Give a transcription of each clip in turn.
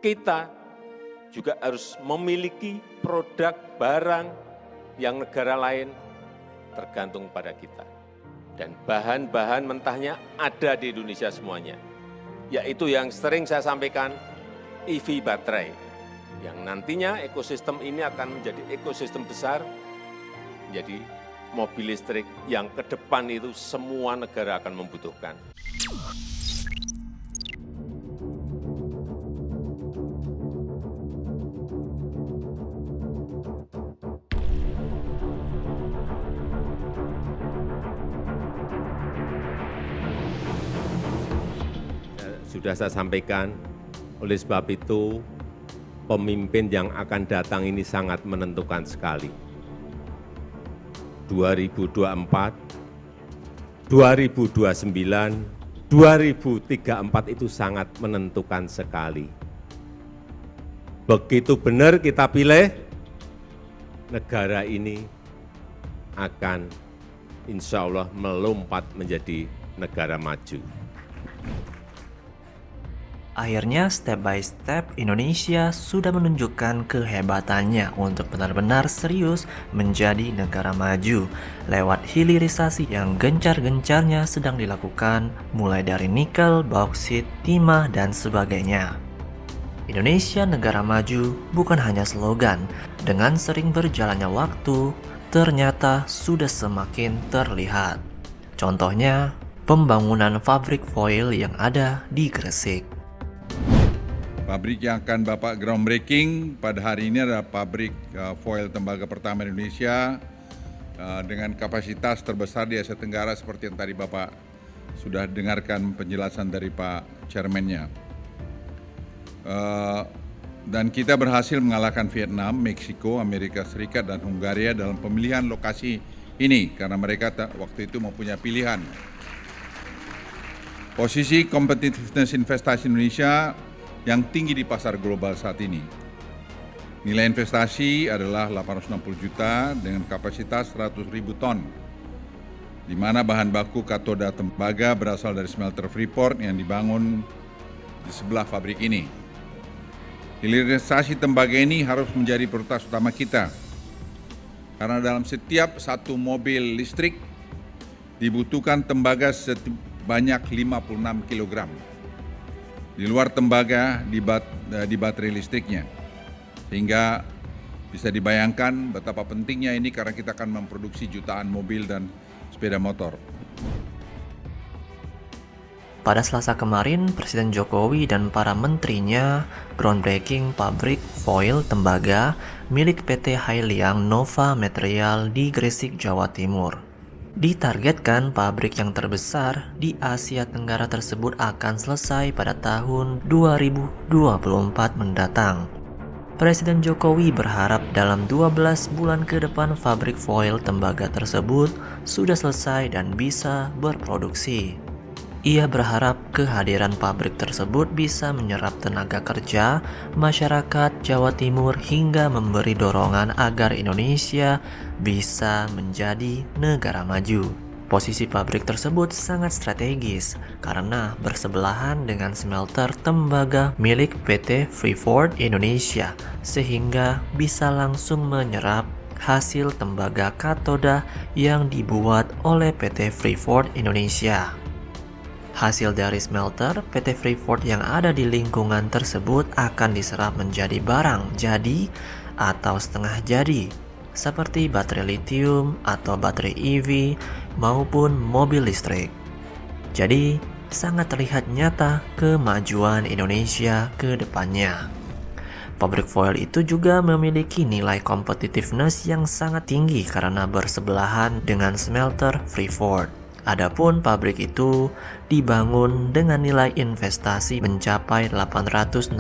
kita juga harus memiliki produk barang yang negara lain tergantung pada kita. Dan bahan-bahan mentahnya ada di Indonesia semuanya, yaitu yang sering saya sampaikan, EV baterai, yang nantinya ekosistem ini akan menjadi ekosistem besar, menjadi mobil listrik yang ke depan itu semua negara akan membutuhkan. Sudah saya sampaikan, oleh sebab itu pemimpin yang akan datang ini sangat menentukan sekali. 2024, 2029, 2034 itu sangat menentukan sekali. Begitu benar kita pilih, negara ini akan insya Allah melompat menjadi negara maju. Akhirnya, step by step, Indonesia sudah menunjukkan kehebatannya untuk benar-benar serius menjadi negara maju lewat hilirisasi yang gencar-gencarnya sedang dilakukan, mulai dari nikel, bauksit, timah, dan sebagainya. Indonesia negara maju bukan hanya slogan, dengan sering berjalannya waktu, ternyata sudah semakin terlihat. Contohnya, pembangunan pabrik foil yang ada di Gresik. Pabrik yang akan Bapak groundbreaking pada hari ini adalah pabrik foil tembaga pertama di Indonesia dengan kapasitas terbesar di Asia Tenggara seperti yang tadi Bapak sudah dengarkan penjelasan dari Pak Chairman-nya. Dan kita berhasil mengalahkan Vietnam, Meksiko, Amerika Serikat, dan Hungaria dalam pemilihan lokasi ini karena mereka waktu itu mempunyai pilihan. Posisi competitiveness investasi Indonesia yang tinggi di pasar global saat ini. Nilai investasi adalah 860 juta dengan kapasitas 100.000 ton, di mana bahan baku katoda tembaga berasal dari smelter Freeport yang dibangun di sebelah pabrik ini. Hilirisasi tembaga ini harus menjadi prioritas utama kita, karena dalam setiap satu mobil listrik dibutuhkan tembaga sebanyak 56 kg. Di luar tembaga di baterai listriknya. Sehingga bisa dibayangkan betapa pentingnya ini karena kita akan memproduksi jutaan mobil dan sepeda motor. Pada Selasa kemarin, Presiden Jokowi dan para menterinya groundbreaking pabrik foil tembaga milik PT Hailiang Nova Material di Gresik, Jawa Timur. Ditargetkan pabrik yang terbesar di Asia Tenggara tersebut akan selesai pada tahun 2024 mendatang. Presiden Jokowi berharap dalam 12 bulan ke depan pabrik foil tembaga tersebut sudah selesai dan bisa berproduksi. Ia berharap kehadiran pabrik tersebut bisa menyerap tenaga kerja masyarakat Jawa Timur hingga memberi dorongan agar Indonesia bisa menjadi negara maju. Posisi pabrik tersebut sangat strategis karena bersebelahan dengan smelter tembaga milik PT Freeport Indonesia sehingga bisa langsung menyerap hasil tembaga katoda yang dibuat oleh PT Freeport Indonesia. Hasil dari smelter PT Freeport yang ada di lingkungan tersebut akan diserap menjadi barang jadi atau setengah jadi, seperti baterai lithium atau baterai EV maupun mobil listrik. Jadi, sangat terlihat nyata kemajuan Indonesia ke depannya. Pabrik foil itu juga memiliki nilai competitiveness yang sangat tinggi karena bersebelahan dengan smelter Freeport. Adapun pabrik itu dibangun dengan nilai investasi mencapai 860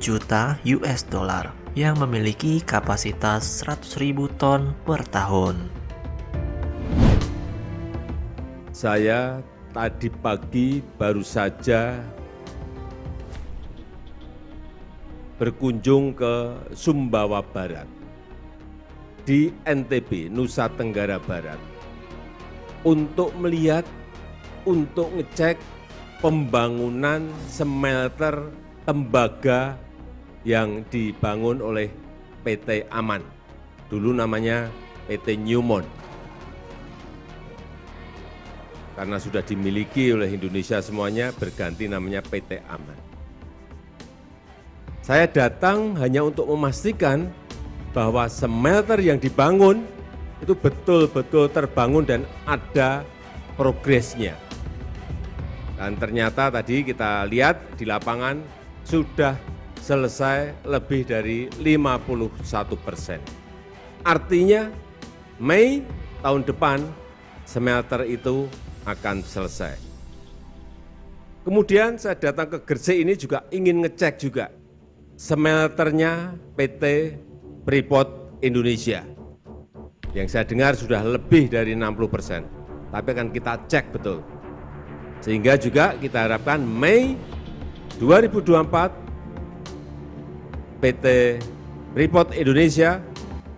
juta US dollar yang memiliki kapasitas 100.000 ton per tahun. Saya tadi pagi baru saja berkunjung ke Sumbawa Barat di NTB, Nusa Tenggara Barat, untuk melihat, untuk ngecek pembangunan smelter tembaga yang dibangun oleh PT Aman, dulu namanya PT Newmont. Karena sudah dimiliki oleh Indonesia semuanya, berganti namanya PT Aman. Saya datang hanya untuk memastikan bahwa smelter yang dibangun itu betul-betul terbangun dan ada progresnya. Dan ternyata tadi kita lihat di lapangan sudah selesai lebih dari 51%. Artinya Mei tahun depan smelter itu akan selesai. Kemudian saya datang ke Gresik ini juga ingin ngecek juga smelternya PT Freeport Indonesia. Yang saya dengar sudah lebih dari 60%, tapi akan kita cek betul. Sehingga juga kita harapkan Mei 2024 PT Freeport Indonesia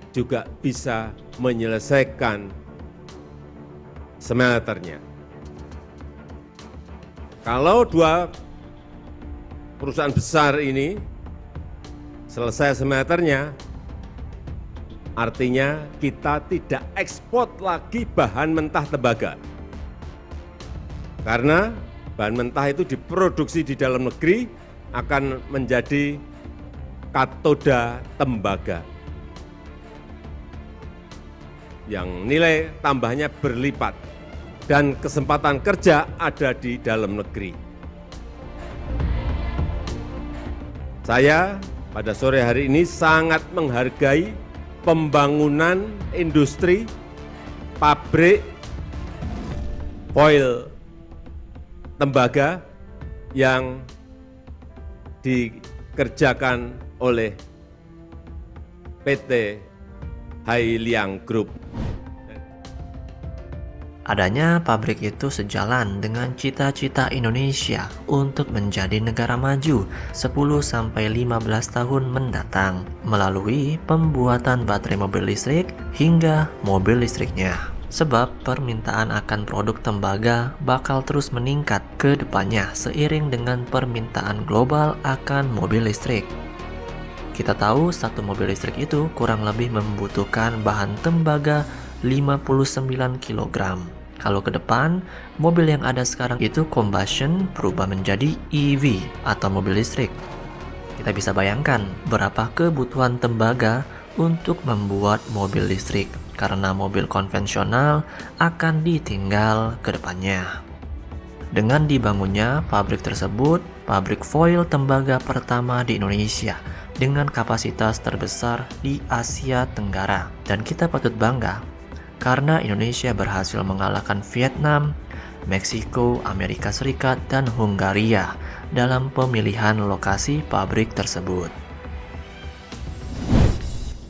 juga bisa menyelesaikan smelternya. Kalau dua perusahaan besar ini selesai smelternya, artinya kita tidak ekspor lagi bahan mentah tembaga. Karena bahan mentah itu diproduksi di dalam negeri akan menjadi katoda tembaga yang nilai tambahnya berlipat dan kesempatan kerja ada di dalam negeri. Saya pada sore hari ini sangat menghargai pembangunan industri pabrik foil tembaga yang dikerjakan oleh PT Hailiang Group. Adanya pabrik itu sejalan dengan cita-cita Indonesia untuk menjadi negara maju 10-15 tahun mendatang melalui pembuatan baterai mobil listrik hingga mobil listriknya. Sebab permintaan akan produk tembaga bakal terus meningkat ke depannya seiring dengan permintaan global akan mobil listrik. Kita tahu satu mobil listrik itu kurang lebih membutuhkan bahan tembaga 59 kg. Kalau ke depan, mobil yang ada sekarang itu combustion berubah menjadi EV atau mobil listrik. Kita bisa bayangkan berapa kebutuhan tembaga untuk membuat mobil listrik karena mobil konvensional akan ditinggal ke depannya. Dengan dibangunnya pabrik tersebut, pabrik foil tembaga pertama di Indonesia dengan kapasitas terbesar di Asia Tenggara, dan kita patut bangga karena Indonesia berhasil mengalahkan Vietnam, Meksiko, Amerika Serikat, dan Hungaria dalam pemilihan lokasi pabrik tersebut.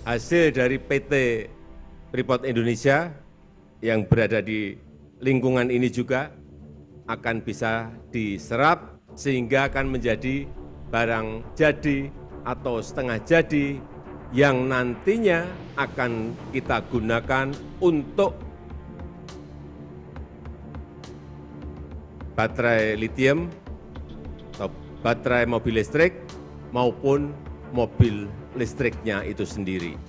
Hasil dari PT Freeport Indonesia yang berada di lingkungan ini juga akan bisa diserap sehingga akan menjadi barang jadi atau setengah jadi yang nantinya akan kita gunakan untuk baterai lithium atau baterai mobil listrik maupun mobil listriknya itu sendiri.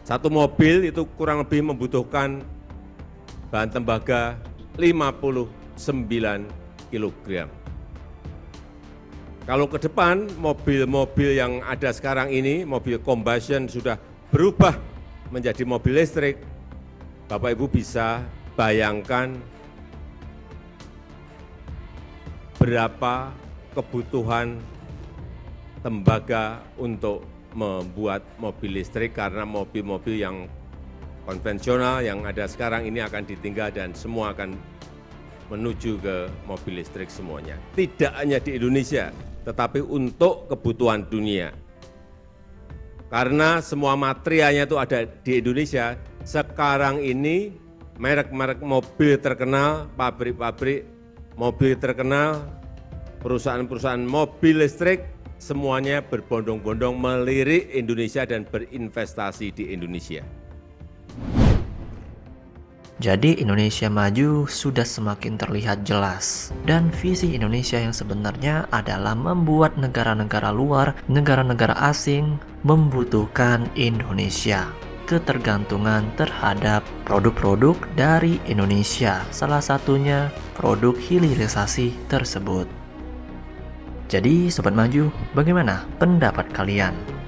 Satu mobil itu kurang lebih membutuhkan bahan tembaga 59 kg. Kalau ke depan mobil-mobil yang ada sekarang ini, mobil combustion sudah berubah menjadi mobil listrik, Bapak Ibu bisa bayangkan berapa kebutuhan tembaga untuk membuat mobil listrik, karena mobil-mobil yang konvensional yang ada sekarang ini akan ditinggal dan semua akan menuju ke mobil listrik semuanya. Tidak hanya di Indonesia, tetapi untuk kebutuhan dunia. Karena semua materialnya itu ada di Indonesia, sekarang ini merek-merek mobil terkenal, pabrik-pabrik mobil terkenal, perusahaan-perusahaan mobil listrik, semuanya berbondong-bondong melirik Indonesia dan berinvestasi di Indonesia. Jadi Indonesia maju sudah semakin terlihat jelas. Dan visi Indonesia yang sebenarnya adalah membuat negara-negara luar, negara-negara asing membutuhkan Indonesia. Ketergantungan terhadap produk-produk dari Indonesia, salah satunya produk hilirisasi tersebut. Jadi Sobat Maju, bagaimana pendapat kalian?